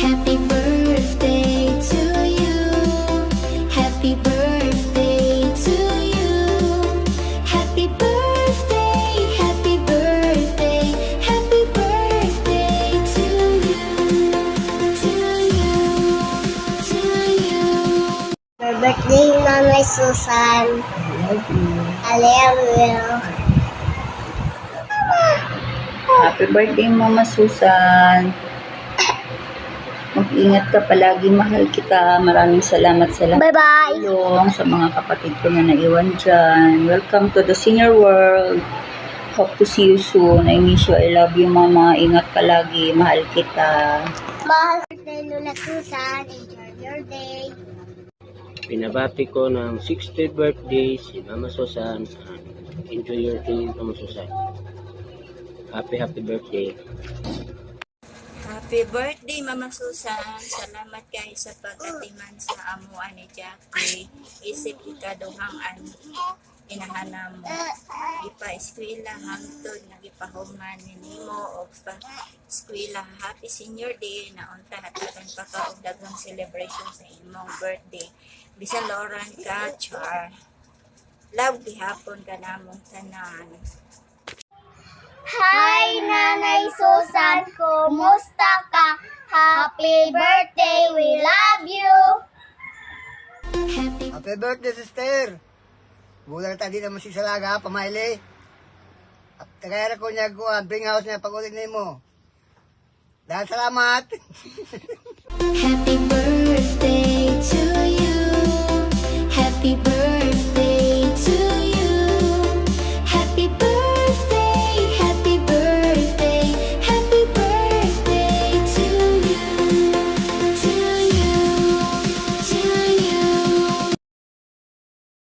Happy birthday to you. Happy birthday to you. Happy birthday, happy birthday, happy birthday to you. To you, to you. My birthday, Mama Susan. I love you. Happy birthday, Mama Susan. Mag-ingat ka palagi, mahal kita. Maraming salamat sa lahat Bye-bye. ng tulong sa mga kapatid ko na naiwan dyan. Welcome to the senior world. Hope to see you soon. I miss you. I love you, Mama. Ingat palagi. Mahal kita. Mahal birthday, Lola Susan. Enjoy your day. Pinabati ko ng 60th birthday si Mama Susan. Enjoy your day, Mama Susan. Happy birthday. Happy birthday, Mama Susan. Salamat kayo sa pag-atiman sa amuan ni Jackie. Isip ikaduhang inahanam mo. Ipa-eskwela hangtod, nagipahuman nimo o pa-eskwela. Happy senior day na unta hatagan pa ka og daghang celebration sa imong birthday. Bisan Lauren ka, Char. Love gihapon ka namong tanan. Hi, Nanay Susan. Kumusta ka? Happy birthday. We love you. Happy birthday, sister! Bulan tadi naman si Salaga, pamaili. At kaya ko niya ko, bring house niya pag-ulit na mo. Dahil salamat! Happy birthday to you. Happy birthday.